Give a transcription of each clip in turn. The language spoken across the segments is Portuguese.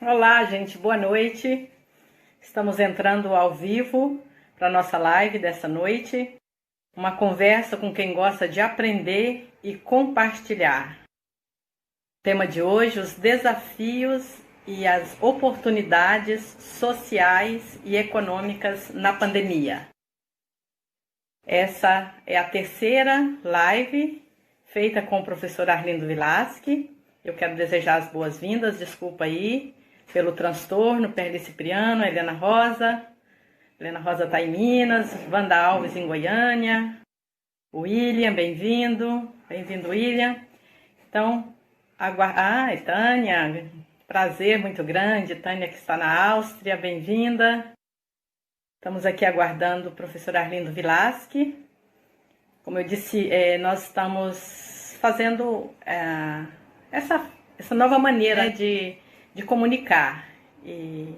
Olá, gente, boa noite. Estamos entrando ao vivo para a nossa live dessa noite. Uma conversa com quem gosta de aprender e compartilhar. Tema de hoje: os desafios e as oportunidades sociais e econômicas na pandemia. Essa é a terceira live feita com o professor Arlindo Vilasque. Eu quero desejar as boas-vindas, desculpa aí pelo transtorno, Perli Cipriano, Helena Rosa. Helena Rosa está em Minas, Wanda Alves em Goiânia, William, bem-vindo, William. Então, e Tânia, prazer muito grande, Tânia que está na Áustria, bem-vinda. Estamos aqui aguardando o professor Arlindo Vilasque. Como eu disse, nós estamos fazendo essa nova maneira de comunicar. E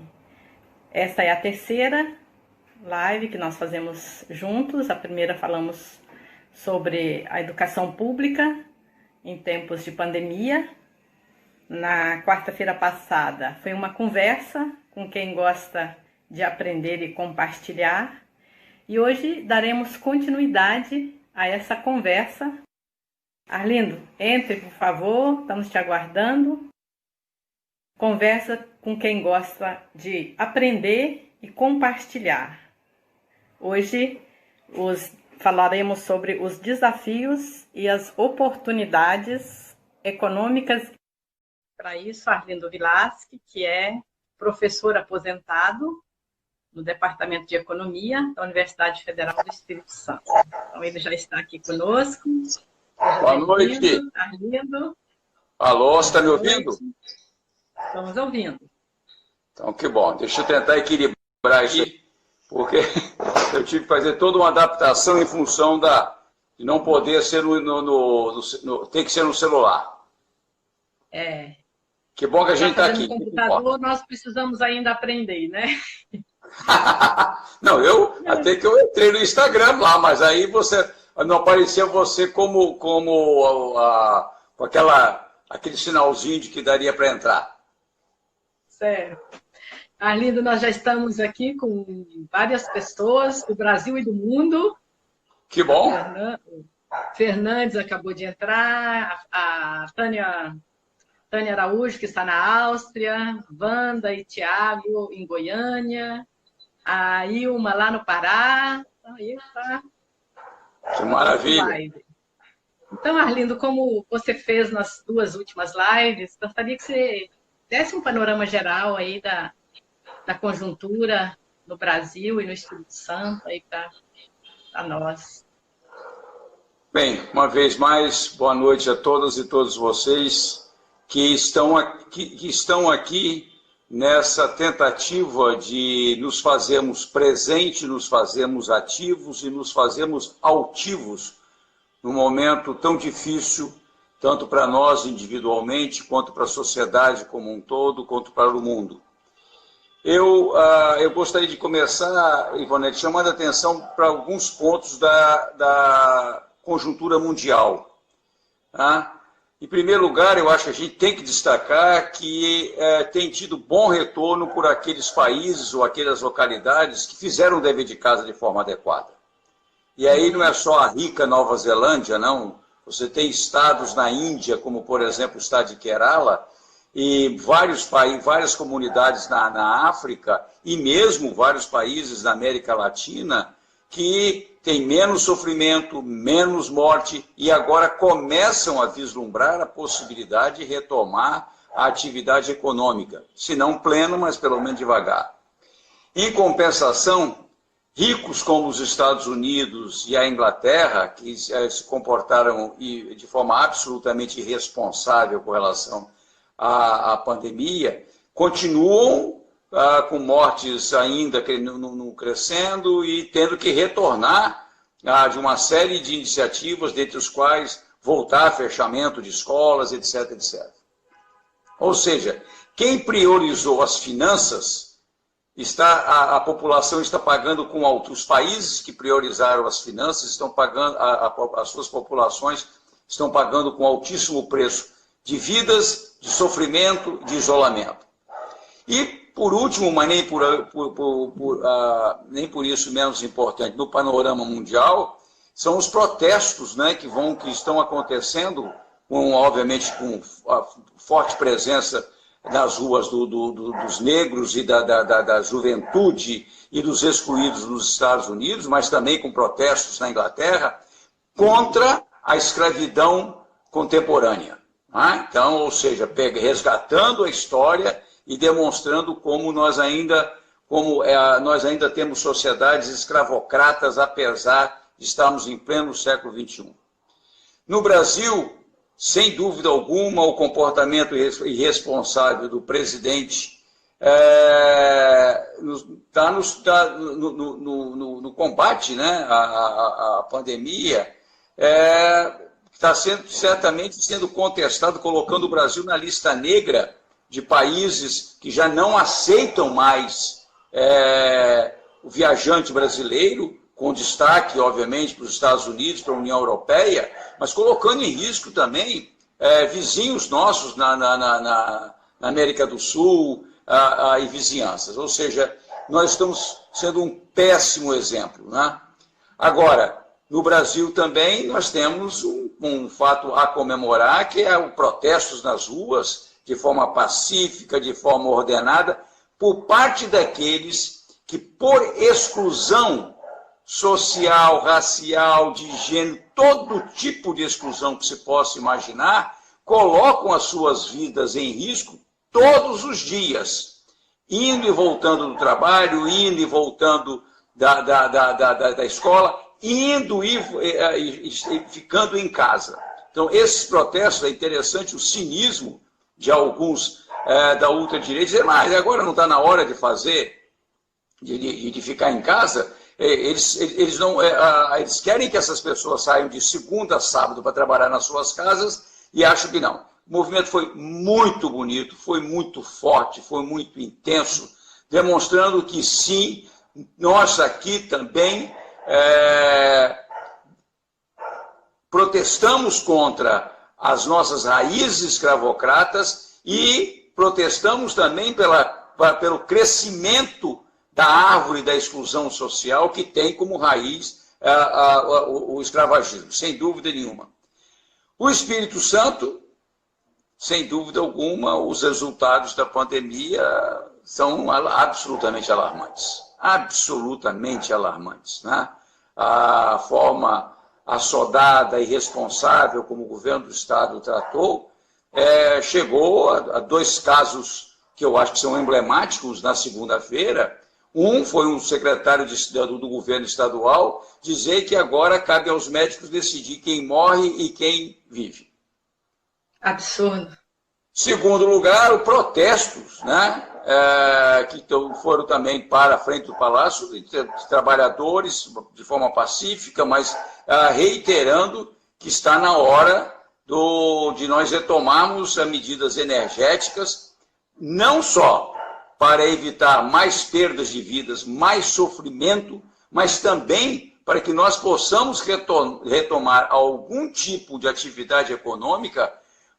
esta é a terceira live que nós fazemos juntos. A primeira falamos sobre a educação pública em tempos de pandemia. Na quarta-feira passada foi uma conversa com quem gosta de aprender e compartilhar. E hoje daremos continuidade a essa conversa. Arlindo, entre, por favor, estamos te aguardando. Conversa com quem gosta de aprender e compartilhar. Hoje falaremos sobre os desafios e as oportunidades econômicas. Para isso, Arlindo Vilasque, que é professor aposentado no Departamento de Economia da Universidade Federal do Espírito Santo. Então, ele já está aqui conosco. Boa noite. Arlindo. Alô, você está me ouvindo? Estamos ouvindo. Então, que bom. Deixa eu tentar equilibrar isso aqui, porque eu tive que fazer toda uma adaptação em função de não poder ser tem que ser no celular. Que bom que a gente está aqui. No computador, nós precisamos ainda aprender, né? Não, até que eu entrei no Instagram lá, mas aí não aparecia você com aquele sinalzinho de que daria para entrar. Certo. Arlindo, nós já estamos aqui com várias pessoas do Brasil e do mundo. Que bom. Fernandes acabou de entrar, a Tânia Araújo, que está na Áustria, Wanda e Tiago em Goiânia, a Ilma lá no Pará. Aí está. Que maravilha. Então, Arlindo, como você fez nas duas últimas lives, gostaria que você desse um panorama geral aí da conjuntura no Brasil e no Espírito Santo aí para nós. Bem, uma vez mais, boa noite a todas e todos vocês que estão aqui nessa tentativa de nos fazermos presentes, nos fazermos ativos e nos fazermos altivos num momento tão difícil, tanto para nós individualmente, quanto para a sociedade como um todo, quanto para o mundo. Eu gostaria de começar, Ivonete, chamando a atenção para alguns pontos da conjuntura mundial. Tá? Em primeiro lugar, eu acho que a gente tem que destacar que tem tido bom retorno por aqueles países ou aquelas localidades que fizeram o dever de casa de forma adequada. E aí não é só a rica Nova Zelândia, não. Você tem estados na Índia, como por exemplo o estado de Kerala, e várias comunidades na África, e mesmo vários países na América Latina, que têm menos sofrimento, menos morte, e agora começam a vislumbrar a possibilidade de retomar a atividade econômica, se não plena, mas pelo menos devagar. Em compensação, ricos como os Estados Unidos e a Inglaterra, que se comportaram de forma absolutamente irresponsável com relação à pandemia, continuam com mortes ainda crescendo e tendo que retornar de uma série de iniciativas, dentre os quais voltar a fechamento de escolas, etc, etc. Ou seja, quem priorizou as finanças, a população está pagando com alto. Os países que priorizaram as finanças estão pagando, as suas populações estão pagando com altíssimo preço de vidas, de sofrimento, de isolamento. E, por último, mas nem por isso menos importante, no panorama mundial, são os protestos, né, que estão acontecendo, obviamente com a forte presença nas ruas dos negros e da juventude e dos excluídos nos Estados Unidos, mas também com protestos na Inglaterra, contra a escravidão contemporânea. Né? Então, ou seja, resgatando a história e demonstrando como nós ainda temos sociedades escravocratas, apesar de estarmos em pleno século XXI. No Brasil, sem dúvida alguma, o comportamento irresponsável do presidente está no combate, né, à pandemia, está certamente sendo contestado, colocando o Brasil na lista negra de países que já não aceitam mais o viajante brasileiro, com destaque, obviamente, para os Estados Unidos, para a União Europeia, mas colocando em risco também vizinhos nossos na América do Sul e vizinhanças. Ou seja, nós estamos sendo um péssimo exemplo. Né? Agora, no Brasil também nós temos um fato a comemorar, que é o protestos nas ruas, de forma pacífica, de forma ordenada, por parte daqueles que, por exclusão social, racial, de gênero, todo tipo de exclusão que se possa imaginar, colocam as suas vidas em risco todos os dias, indo e voltando do trabalho, indo e voltando da escola, indo e ficando em casa. Então, esses protestos, é interessante o cinismo de alguns da ultradireita, dizer, mas agora não está na hora de fazer, de ficar em casa. Eles querem que essas pessoas saiam de segunda a sábado para trabalhar nas suas casas e acham que não. O movimento foi muito bonito, foi muito forte, foi muito intenso, demonstrando que sim, nós aqui também protestamos contra as nossas raízes escravocratas e protestamos também pelo crescimento da árvore da exclusão social que tem como raiz o escravagismo, sem dúvida nenhuma. O Espírito Santo, sem dúvida alguma, os resultados da pandemia são absolutamente alarmantes. Absolutamente alarmantes. Né? A forma assodada e irresponsável como o governo do Estado tratou, chegou a 2 casos que eu acho que são emblemáticos na segunda-feira. Um foi um secretário do governo estadual dizer que agora cabe aos médicos decidir quem morre e quem vive. Absurdo. Segundo lugar, os protestos, né, que foram também para a frente do Palácio, de trabalhadores de forma pacífica, mas reiterando que está na hora de nós retomarmos as medidas energéticas, não só para evitar mais perdas de vidas, mais sofrimento, mas também para que nós possamos retomar algum tipo de atividade econômica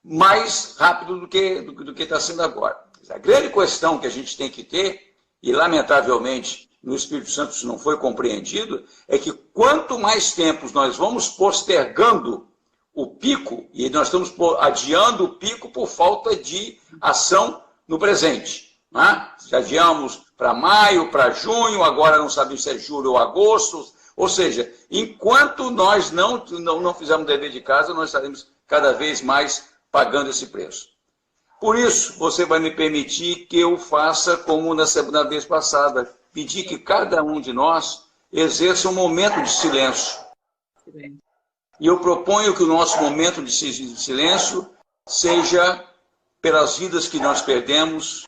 mais rápido do que está sendo agora. A grande questão que a gente tem que ter, e lamentavelmente no Espírito Santo isso não foi compreendido, é que quanto mais tempo nós vamos postergando o pico, e nós estamos adiando o pico por falta de ação no presente. Né? Já adiamos para maio, para junho, agora não sabemos se é julho ou agosto. Ou seja, enquanto nós não fizermos o dever de casa, nós estaremos cada vez mais pagando esse preço. Por isso, você vai me permitir que eu faça como na vez passada, pedir que cada um de nós exerça um momento de silêncio. E eu proponho que o nosso momento de silêncio seja pelas vidas que nós perdemos.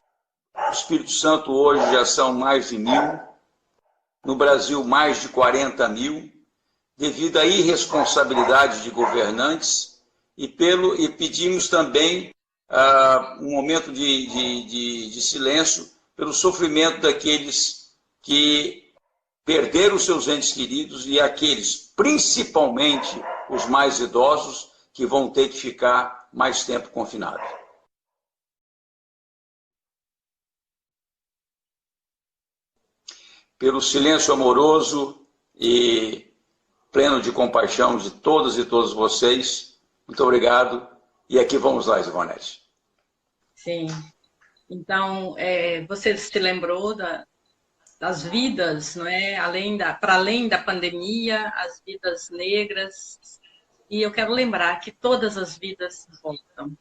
O Espírito Santo hoje já são mais de 1000, no Brasil mais de 40.000, devido à irresponsabilidade de governantes, e pedimos também um momento de silêncio pelo sofrimento daqueles que perderam seus entes queridos e aqueles, principalmente os mais idosos, que vão ter que ficar mais tempo confinados. pelo silêncio amoroso e pleno de compaixão de todas e todos vocês. Muito obrigado. E aqui vamos lá, Ivonete. Sim. Então, você se lembrou das vidas, não é? Para além da pandemia, as vidas negras. E eu quero lembrar que todas as vidas voltam.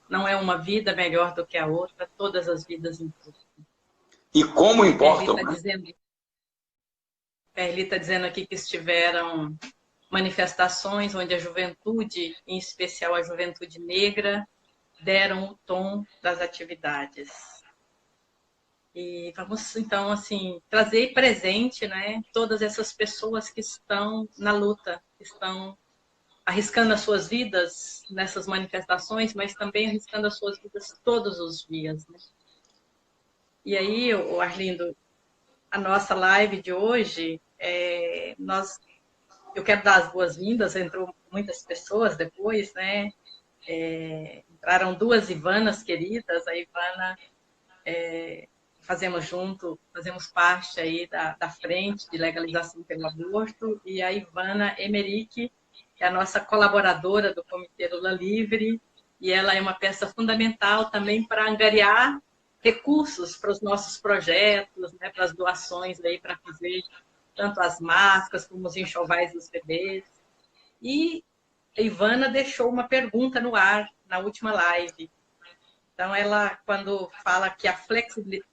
Não é uma vida melhor do que a outra, todas as vidas importam. E como importam, né? Perli está dizendo aqui que estiveram manifestações onde a juventude, em especial a juventude negra, deram o tom das atividades. E vamos, então, assim, trazer presente, né, todas essas pessoas que estão na luta, que estão arriscando as suas vidas nessas manifestações, mas também arriscando as suas vidas todos os dias, né? E aí, Arlindo, a nossa live de hoje, eu quero dar as boas-vindas, entrou muitas pessoas depois, né? Entraram 2 Ivanas queridas, a Ivana, fazemos parte aí da frente de legalização pelo aborto, e a Ivana Emerick, que é a nossa colaboradora do Comitê Lula Livre, e ela é uma peça fundamental também para angariar recursos para os nossos projetos, né, para as doações aí para fazer tanto as máscaras como os enxovais dos bebês. E a Ivana deixou uma pergunta no ar na última live. Então, ela, quando fala que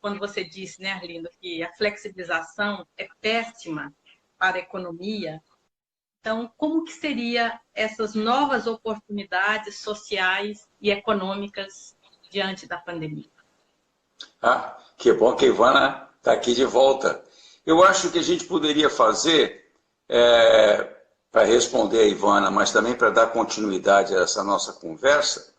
quando você disse, né, Arlindo, que a flexibilização é péssima para a economia, então, como que seriam essas novas oportunidades sociais e econômicas diante da pandemia? Ah, que bom que a Ivana está aqui de volta. Eu acho que a gente poderia fazer, para responder a Ivana, mas também para dar continuidade a essa nossa conversa,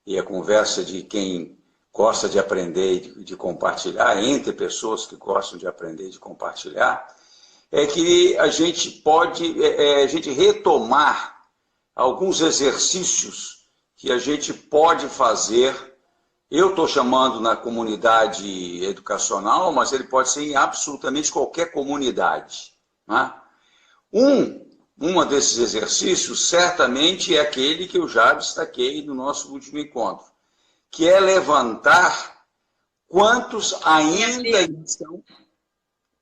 e a conversa de quem gosta de aprender e de compartilhar, entre pessoas que gostam de aprender e de compartilhar, é que a gente pode retomar alguns exercícios que a gente pode fazer. Eu estou chamando na comunidade educacional, mas ele pode ser em absolutamente qualquer comunidade, né? Uma desses exercícios, certamente, é aquele que eu já destaquei no nosso último encontro, que é levantar quantos ainda estão...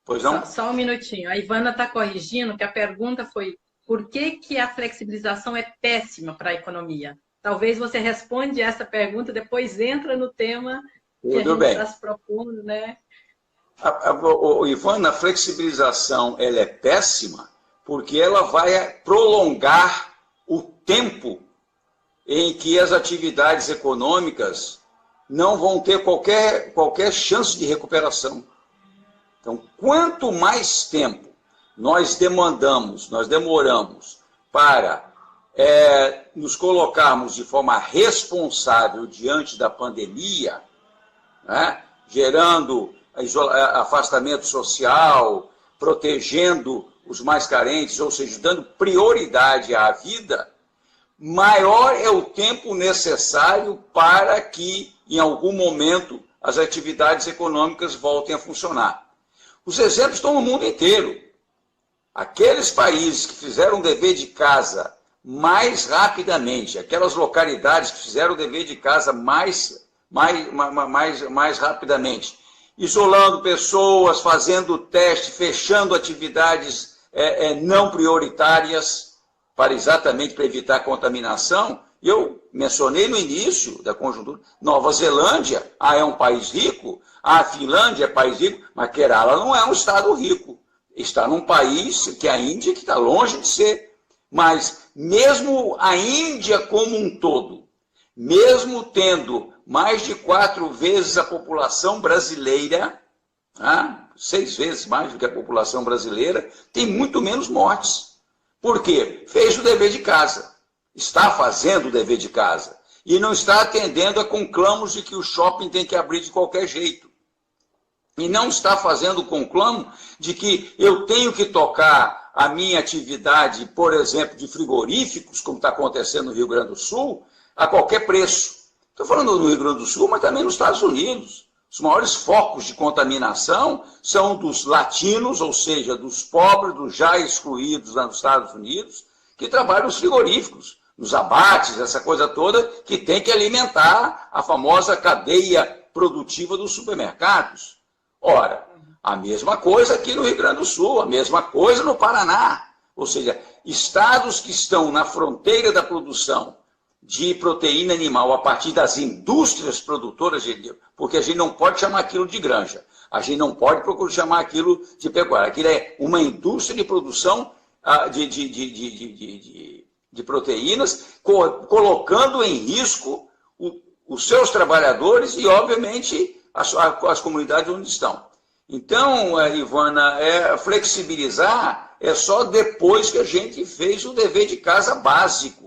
Pois não? Só um minutinho. A Ivana está corrigindo que a pergunta foi por que a flexibilização é péssima para a economia? Talvez você responda essa pergunta, depois entra no tema que a gente está se propondo, né? Ivana, a flexibilização ela é péssima porque ela vai prolongar o tempo em que as atividades econômicas não vão ter qualquer chance de recuperação. Então, quanto mais tempo nós demoramos para nos colocarmos de forma responsável diante da pandemia, né, gerando afastamento social, protegendo os mais carentes, ou seja, dando prioridade à vida, maior é o tempo necessário para que, em algum momento, as atividades econômicas voltem a funcionar. Os exemplos estão no mundo inteiro. Aqueles países que fizeram o dever de casa mais rapidamente, aquelas localidades que fizeram o dever de casa mais rapidamente, isolando pessoas, fazendo teste, fechando atividades não prioritárias, exatamente para evitar contaminação. Eu mencionei no início da conjuntura, Nova Zelândia, é um país rico, a Finlândia é país rico, mas Kerala não é um estado rico. Está num país que é a Índia, que está longe de ser. Mas mesmo a Índia como um todo, mesmo tendo mais de 4 vezes a população brasileira, 6 vezes mais do que a população brasileira, tem muito menos mortes. Por quê? Fez o dever de casa. Está fazendo o dever de casa. E não está atendendo a conclamos de que o shopping tem que abrir de qualquer jeito. E não está fazendo o conclamo de que eu tenho que tocar a minha atividade, por exemplo, de frigoríficos, como está acontecendo no Rio Grande do Sul, a qualquer preço. Estou falando no Rio Grande do Sul, mas também nos Estados Unidos. Os maiores focos de contaminação são dos latinos, ou seja, dos pobres, dos já excluídos lá nos Estados Unidos, que trabalham nos frigoríficos, nos abates, essa coisa toda, que tem que alimentar a famosa cadeia produtiva dos supermercados. Ora, a mesma coisa aqui no Rio Grande do Sul, a mesma coisa no Paraná. Ou seja, estados que estão na fronteira da produção de proteína animal a partir das indústrias produtoras, porque a gente não pode chamar aquilo de granja, a gente não pode procurar chamar aquilo de pecuária. Aquilo é uma indústria de produção de proteínas, colocando em risco os seus trabalhadores e, obviamente, as comunidades onde estão. Então, Ivana, flexibilizar é só depois que a gente fez o dever de casa básico.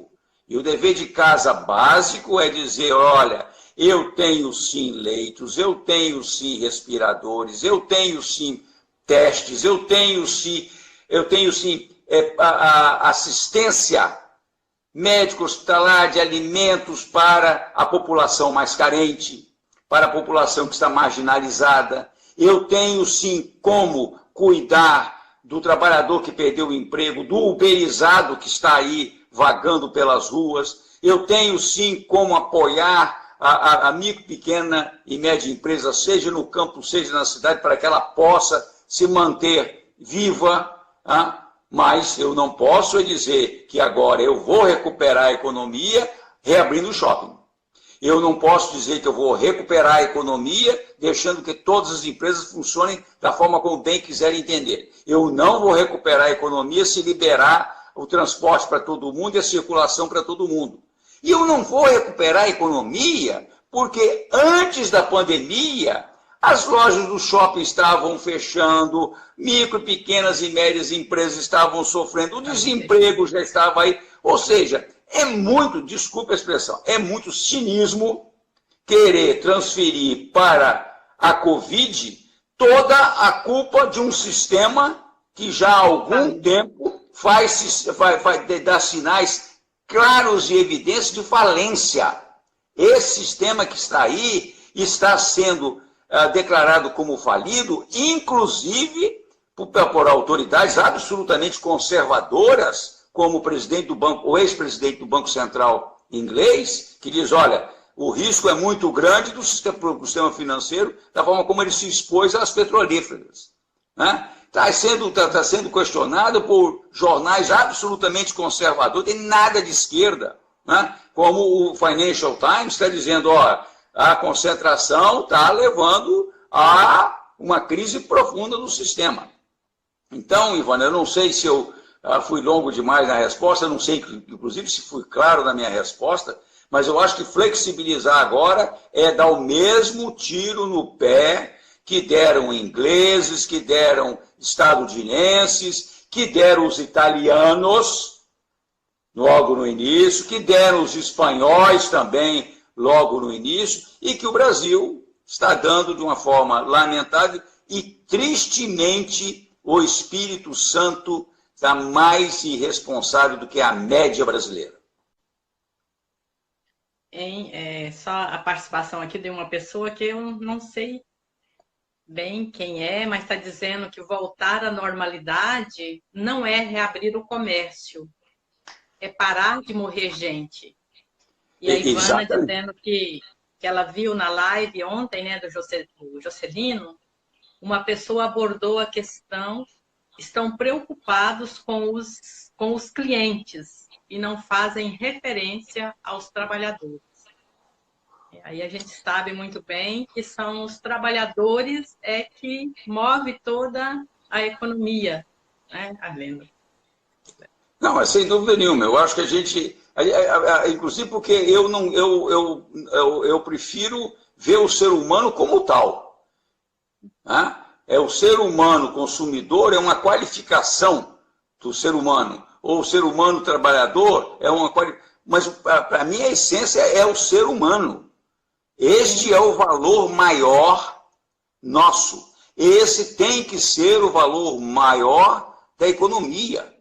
E o dever de casa básico é dizer, olha, eu tenho sim leitos, eu tenho sim respiradores, eu tenho sim testes, eu tenho sim assistência médico-hospitalar de alimentos para a população mais carente, para a população que está marginalizada. Eu tenho sim como cuidar do trabalhador que perdeu o emprego, do uberizado que está aí vagando pelas ruas. Eu tenho sim como apoiar a micro, pequena e média empresa, seja no campo, seja na cidade, para que ela possa se manter viva. Mas eu não posso dizer que agora eu vou recuperar a economia reabrindo o shopping. Eu não posso dizer que eu vou recuperar a economia deixando que todas as empresas funcionem da forma como bem quiserem entender. Eu não vou recuperar a economia se liberar o transporte para todo mundo e a circulação para todo mundo. E eu não vou recuperar a economia porque antes da pandemia as lojas do shopping estavam fechando, micro, pequenas e médias empresas estavam sofrendo, o desemprego já estava aí. Ou seja, é muito, desculpe a expressão, é muito cinismo querer transferir para a Covid toda a culpa de um sistema que já há algum tempo vai dar sinais claros e evidentes de falência. Esse sistema que está aí está sendo declarado como falido, inclusive por autoridades absolutamente conservadoras, como o presidente do banco, o ex-presidente do Banco Central inglês, que diz, olha, o risco é muito grande do sistema financeiro, da forma como ele se expôs às petrolíferas. Está sendo questionado por jornais absolutamente conservadores, tem nada de esquerda, como o Financial Times está dizendo, ó, a concentração está levando a uma crise profunda no sistema. Então, Ivana, eu não sei se eu fui longo demais na resposta, eu não sei, inclusive, se fui claro na minha resposta, mas eu acho que flexibilizar agora é dar o mesmo tiro no pé que deram ingleses, que deram estadunidenses, que deram os italianos logo no início, que deram os espanhóis também logo no início, e que o Brasil está dando de uma forma lamentável e tristemente o Espírito Santo está mais irresponsável do que a média brasileira. Só a participação aqui de uma pessoa que eu não sei bem quem é, mas está dizendo que voltar à normalidade não é reabrir o comércio, é parar de morrer gente. E a Ivana dizendo que ela viu na live ontem, né, do Jocelino, uma pessoa abordou a questão, estão preocupados com os clientes e não fazem referência aos trabalhadores. Aí a gente sabe muito bem que são os trabalhadores que move toda a economia, né, Arlindo? Não, mas sem dúvida nenhuma. Eu acho que a gente... Inclusive porque eu prefiro ver o ser humano como tal. O ser humano consumidor é uma qualificação do ser humano. Ou o ser humano trabalhador é uma qualificação. Mas para mim a essência é o ser humano. Este é o valor maior nosso. Esse tem que ser o valor maior da economia.